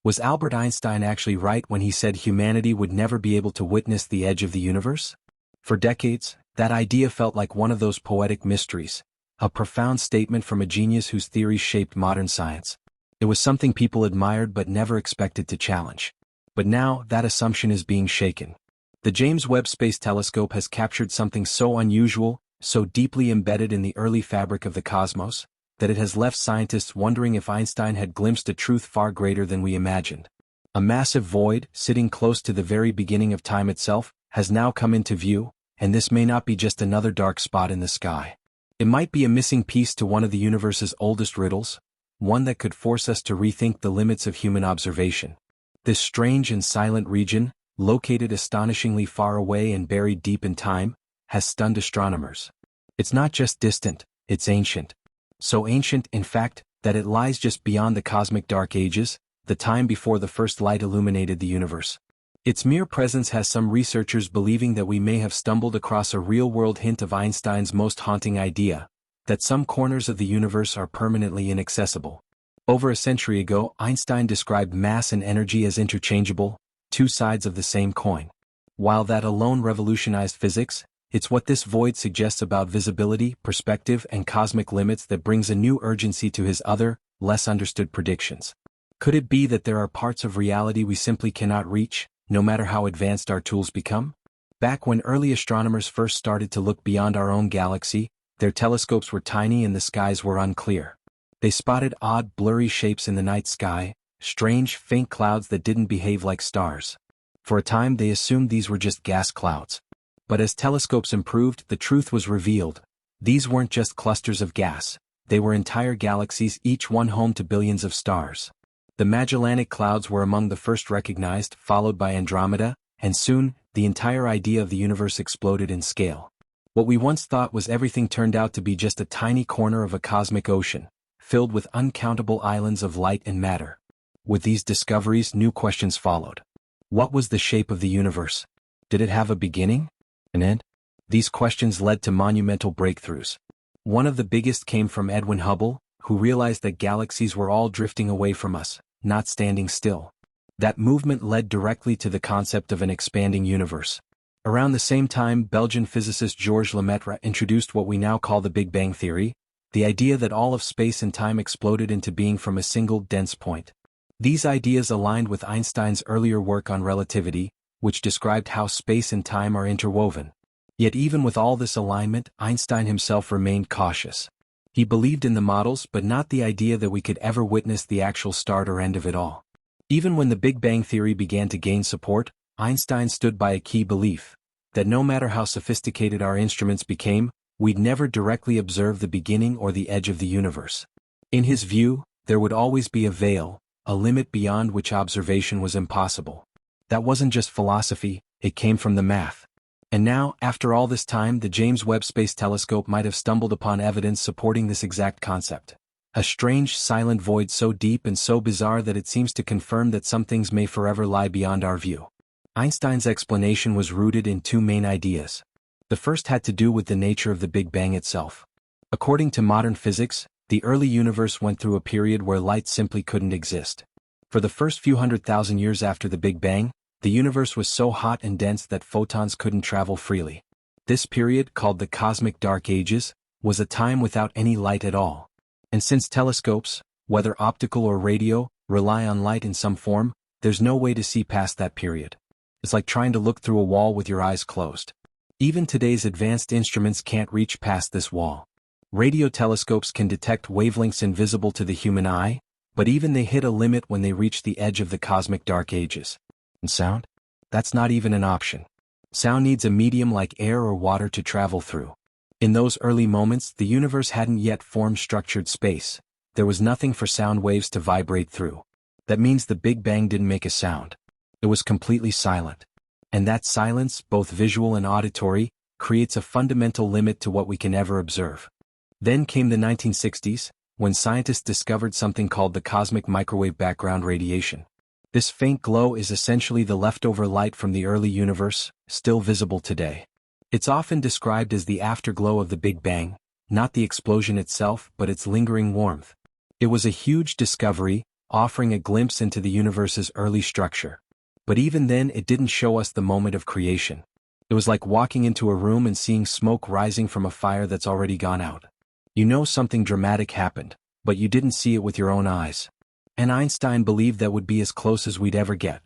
Was Albert Einstein actually right when he said humanity would never be able to witness the edge of the universe? For decades, that idea felt like one of those poetic mysteries, a profound statement from a genius whose theories shaped modern science. It was something people admired but never expected to challenge. But now, that assumption is being shaken. The James Webb Space Telescope has captured something so unusual, so deeply embedded in the early fabric of the cosmos, that it has left scientists wondering if Einstein had glimpsed a truth far greater than we imagined. A massive void, sitting close to the very beginning of time itself, has now come into view, and this may not be just another dark spot in the sky. It might be a missing piece to one of the universe's oldest riddles, one that could force us to rethink the limits of human observation. This strange and silent region, located astonishingly far away and buried deep in time, has stunned astronomers. It's not just distant, it's ancient. So ancient, in fact, that it lies just beyond the cosmic dark ages, the time before the first light illuminated the universe. Its mere presence has some researchers believing that we may have stumbled across a real-world hint of Einstein's most haunting idea, that some corners of the universe are permanently inaccessible. Over a century ago, Einstein described mass and energy as interchangeable, two sides of the same coin. While that alone revolutionized physics, it's what this void suggests about visibility, perspective, and cosmic limits that brings a new urgency to his other, less understood predictions. Could it be that there are parts of reality we simply cannot reach, no matter how advanced our tools become? Back when early astronomers first started to look beyond our own galaxy, their telescopes were tiny and the skies were unclear. They spotted odd, blurry shapes in the night sky, strange, faint clouds that didn't behave like stars. For a time they assumed these were just gas clouds. But as telescopes improved, the truth was revealed. These weren't just clusters of gas. They were entire galaxies, each one home to billions of stars. The Magellanic Clouds were among the first recognized, followed by Andromeda, and soon, the entire idea of the universe exploded in scale. What we once thought was everything turned out to be just a tiny corner of a cosmic ocean, filled with uncountable islands of light and matter. With these discoveries, new questions followed. What was the shape of the universe? Did it have a beginning? An end? These questions led to monumental breakthroughs. One of the biggest came from Edwin Hubble, who realized that galaxies were all drifting away from us, not standing still. That movement led directly to the concept of an expanding universe. Around the same time, Belgian physicist Georges Lemaitre introduced what we now call the Big Bang Theory, the idea that all of space and time exploded into being from a single dense point. These ideas aligned with Einstein's earlier work on relativity, which described how space and time are interwoven. Yet even with all this alignment, Einstein himself remained cautious. He believed in the models but not the idea that we could ever witness the actual start or end of it all. Even when the Big Bang Theory began to gain support, Einstein stood by a key belief, that no matter how sophisticated our instruments became, we'd never directly observe the beginning or the edge of the universe. In his view, there would always be a veil, a limit beyond which observation was impossible. That wasn't just philosophy, it came from the math. And now, after all this time, the James Webb Space Telescope might have stumbled upon evidence supporting this exact concept. A strange, silent void so deep and so bizarre that it seems to confirm that some things may forever lie beyond our view. Einstein's explanation was rooted in two main ideas. The first had to do with the nature of the Big Bang itself. According to modern physics, the early universe went through a period where light simply couldn't exist. For the first few 100,000 years after the Big Bang, the universe was so hot and dense that photons couldn't travel freely. This period, called the Cosmic Dark Ages, was a time without any light at all. And since telescopes, whether optical or radio, rely on light in some form, there's no way to see past that period. It's like trying to look through a wall with your eyes closed. Even today's advanced instruments can't reach past this wall. Radio telescopes can detect wavelengths invisible to the human eye, but even they hit a limit when they reach the edge of the Cosmic Dark Ages. And sound? That's not even an option. Sound needs a medium like air or water to travel through. In those early moments, the universe hadn't yet formed structured space. There was nothing for sound waves to vibrate through. That means the Big Bang didn't make a sound. It was completely silent. And that silence, both visual and auditory, creates a fundamental limit to what we can ever observe. Then came the 1960s, when scientists discovered something called the cosmic microwave background radiation. This faint glow is essentially the leftover light from the early universe, still visible today. It's often described as the afterglow of the Big Bang, not the explosion itself but its lingering warmth. It was a huge discovery, offering a glimpse into the universe's early structure. But even then it didn't show us the moment of creation. It was like walking into a room and seeing smoke rising from a fire that's already gone out. You know something dramatic happened, but you didn't see it with your own eyes. And Einstein believed that would be as close as we'd ever get.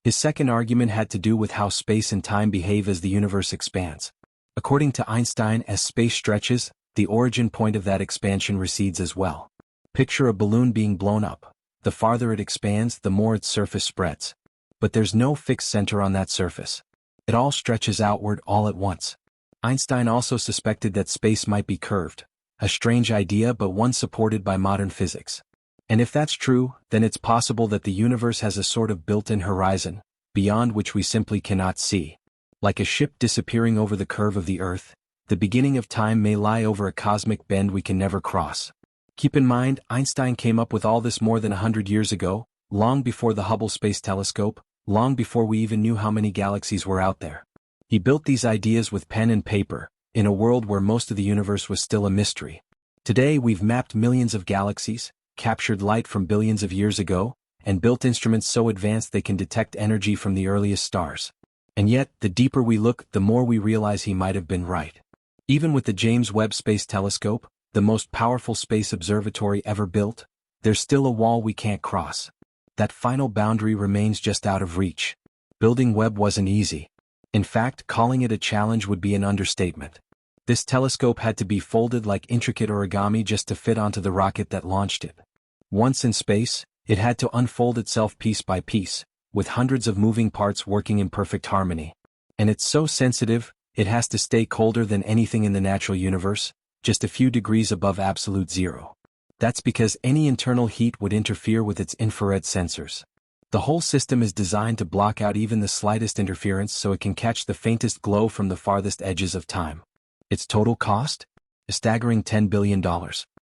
His second argument had to do with how space and time behave as the universe expands. According to Einstein, as space stretches, the origin point of that expansion recedes as well. Picture a balloon being blown up. The farther it expands, the more its surface spreads. But there's no fixed center on that surface. It all stretches outward all at once. Einstein also suspected that space might be curved, a strange idea but one supported by modern physics. And if that's true, then it's possible that the universe has a sort of built-in horizon, beyond which we simply cannot see. Like a ship disappearing over the curve of the Earth, the beginning of time may lie over a cosmic bend we can never cross. Keep in mind, Einstein came up with all this more than 100 years ago, long before the Hubble Space Telescope, long before we even knew how many galaxies were out there. He built these ideas with pen and paper, in a world where most of the universe was still a mystery. Today we've mapped millions of galaxies, captured light from billions of years ago, and built instruments so advanced they can detect energy from the earliest stars. And yet, the deeper we look, the more we realize he might have been right. Even with the James Webb Space Telescope, the most powerful space observatory ever built, there's still a wall we can't cross. That final boundary remains just out of reach. Building Webb wasn't easy. In fact, calling it a challenge would be an understatement. This telescope had to be folded like intricate origami just to fit onto the rocket that launched it. Once in space, it had to unfold itself piece by piece, with hundreds of moving parts working in perfect harmony. And it's so sensitive, it has to stay colder than anything in the natural universe, just a few degrees above absolute zero. That's because any internal heat would interfere with its infrared sensors. The whole system is designed to block out even the slightest interference so it can catch the faintest glow from the farthest edges of time. Its total cost? A staggering $10 billion.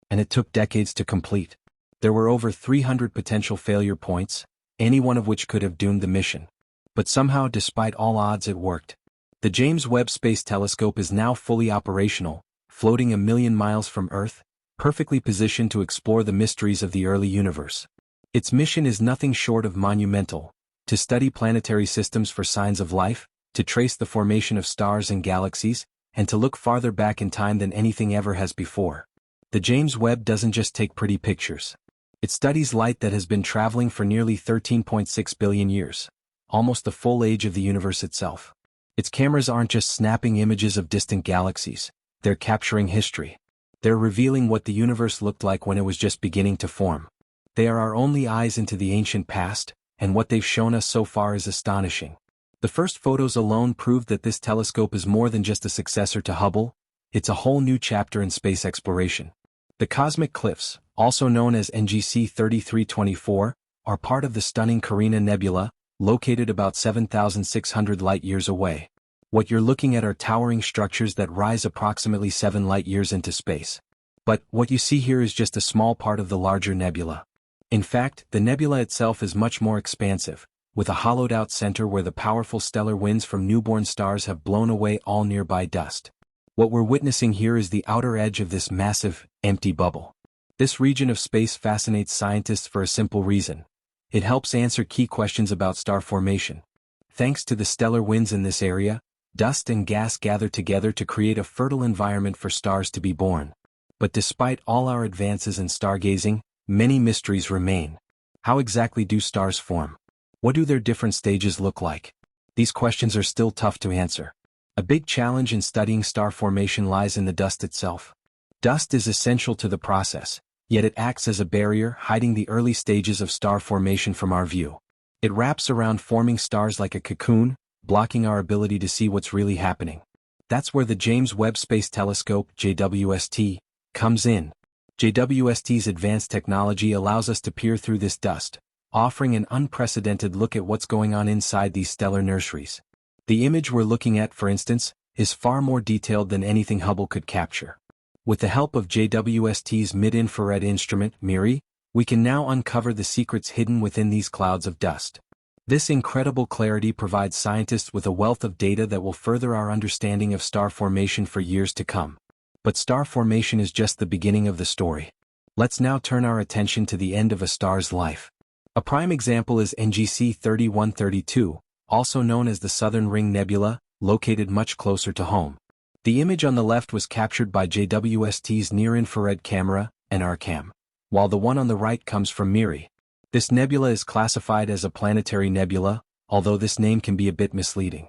And it took decades to complete. There were over 300 potential failure points, any one of which could have doomed the mission. But somehow, despite all odds, it worked. The James Webb Space Telescope is now fully operational, floating 1 million miles from Earth, perfectly positioned to explore the mysteries of the early universe. Its mission is nothing short of monumental: to study planetary systems for signs of life, to trace the formation of stars and galaxies, and to look farther back in time than anything ever has before. The James Webb doesn't just take pretty pictures. It studies light that has been traveling for nearly 13.6 billion years, almost the full age of the universe itself. Its cameras aren't just snapping images of distant galaxies, they're capturing history. They're revealing what the universe looked like when it was just beginning to form. They are our only eyes into the ancient past, and what they've shown us so far is astonishing. The first photos alone proved that this telescope is more than just a successor to Hubble, it's a whole new chapter in space exploration. The cosmic cliffs, also known as NGC 3324, are part of the stunning Carina Nebula, located about 7,600 light-years away. What you're looking at are towering structures that rise approximately 7 light-years into space. But what you see here is just a small part of the larger nebula. In fact, the nebula itself is much more expansive, with a hollowed-out center where the powerful stellar winds from newborn stars have blown away all nearby dust. What we're witnessing here is the outer edge of this massive, empty bubble. This region of space fascinates scientists for a simple reason. It helps answer key questions about star formation. Thanks to the stellar winds in this area, dust and gas gather together to create a fertile environment for stars to be born. But despite all our advances in stargazing, many mysteries remain. How exactly do stars form? What do their different stages look like? These questions are still tough to answer. A big challenge in studying star formation lies in the dust itself. Dust is essential to the process, yet it acts as a barrier, hiding the early stages of star formation from our view. It wraps around forming stars like a cocoon, blocking our ability to see what's really happening. That's where the James Webb Space Telescope, JWST, comes in. JWST's advanced technology allows us to peer through this dust, offering an unprecedented look at what's going on inside these stellar nurseries. The image we're looking at, for instance, is far more detailed than anything Hubble could capture. With the help of JWST's mid-infrared instrument, MIRI, we can now uncover the secrets hidden within these clouds of dust. This incredible clarity provides scientists with a wealth of data that will further our understanding of star formation for years to come. But star formation is just the beginning of the story. Let's now turn our attention to the end of a star's life. A prime example is NGC 3132, also known as the Southern Ring Nebula, located much closer to home. The image on the left was captured by JWST's near-infrared camera, NRCam, while the one on the right comes from MIRI. This nebula is classified as a planetary nebula, although this name can be a bit misleading.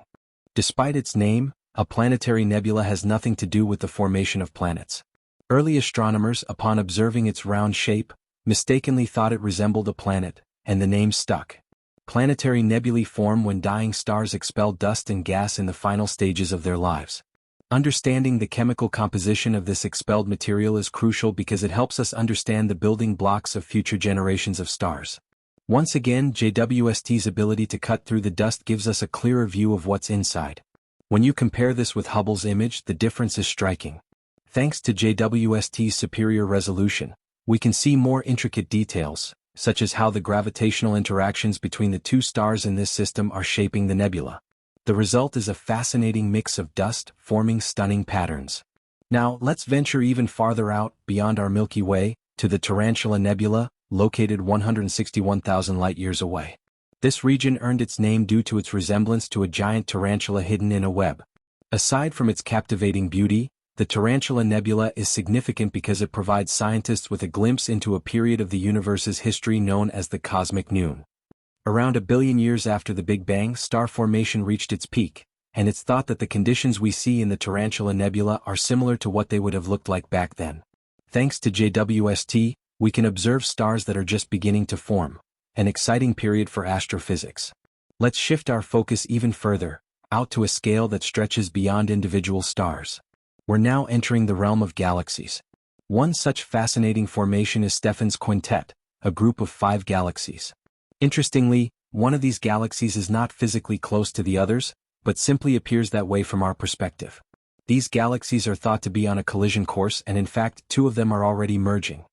Despite its name, a planetary nebula has nothing to do with the formation of planets. Early astronomers, upon observing its round shape, mistakenly thought it resembled a planet, and the name stuck. Planetary nebulae form when dying stars expel dust and gas in the final stages of their lives. Understanding the chemical composition of this expelled material is crucial because it helps us understand the building blocks of future generations of stars. Once again, JWST's ability to cut through the dust gives us a clearer view of what's inside. When you compare this with Hubble's image, the difference is striking. Thanks to JWST's superior resolution, we can see more intricate details, such as how the gravitational interactions between the two stars in this system are shaping the nebula. The result is a fascinating mix of dust, forming stunning patterns. Now, let's venture even farther out, beyond our Milky Way, to the Tarantula Nebula, located 161,000 light-years away. This region earned its name due to its resemblance to a giant tarantula hidden in a web. Aside from its captivating beauty, the Tarantula Nebula is significant because it provides scientists with a glimpse into a period of the universe's history known as the cosmic noon. Around 1 billion years after the Big Bang, star formation reached its peak, and it's thought that the conditions we see in the Tarantula Nebula are similar to what they would have looked like back then. Thanks to JWST, we can observe stars that are just beginning to form, an exciting period for astrophysics. Let's shift our focus even further, out to a scale that stretches beyond individual stars. We're now entering the realm of galaxies. One such fascinating formation is Stephan's Quintet, a group of 5 galaxies. Interestingly, one of these galaxies is not physically close to the others, but simply appears that way from our perspective. These galaxies are thought to be on a collision course, and in fact 2 of them are already merging.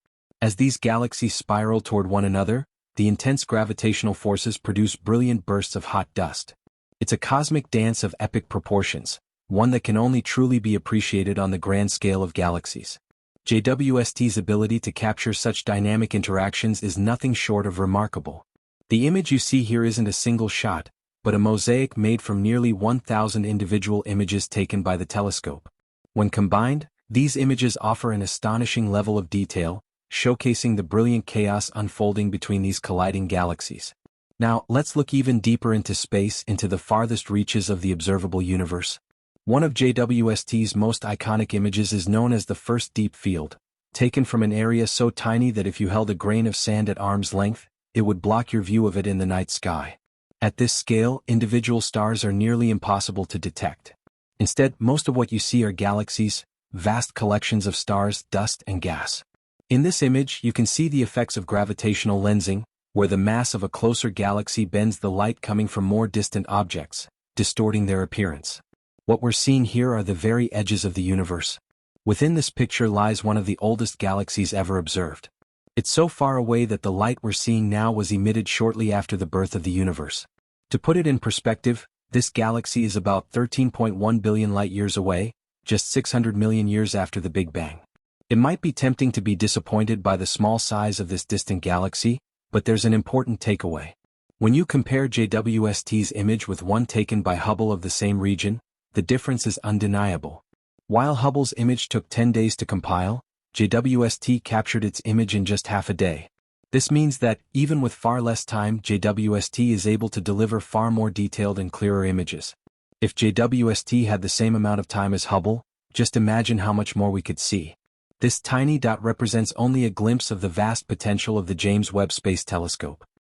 As these galaxies spiral toward one another, the intense gravitational forces produce brilliant bursts of hot dust. It's a cosmic dance of epic proportions, one that can only truly be appreciated on the grand scale of galaxies. JWST's ability to capture such dynamic interactions is nothing short of remarkable. The image you see here isn't a single shot, but a mosaic made from nearly 1,000 individual images taken by the telescope. When combined, these images offer an astonishing level of detail, showcasing the brilliant chaos unfolding between these colliding galaxies. Now, let's look even deeper into space, into the farthest reaches of the observable universe. One of JWST's most iconic images is known as the First Deep Field, taken from an area so tiny that if you held a grain of sand at arm's length, it would block your view of it in the night sky. At this scale, individual stars are nearly impossible to detect. Instead, most of what you see are galaxies, vast collections of stars, dust, and gas. In this image, you can see the effects of gravitational lensing, where the mass of a closer galaxy bends the light coming from more distant objects, distorting their appearance. What we're seeing here are the very edges of the universe. Within this picture lies one of the oldest galaxies ever observed. It's so far away that the light we're seeing now was emitted shortly after the birth of the universe. To put it in perspective, this galaxy is about 13.1 billion light-years away, just 600 million years after the Big Bang. It might be tempting to be disappointed by the small size of this distant galaxy, but there's an important takeaway. When you compare JWST's image with one taken by Hubble of the same region, the difference is undeniable. While Hubble's image took 10 days to compile, JWST captured its image in just half a day. This means that, even with far less time, JWST is able to deliver far more detailed and clearer images. If JWST had the same amount of time as Hubble, just imagine how much more we could see. This tiny dot represents only a glimpse of the vast potential of the James Webb Space Telescope.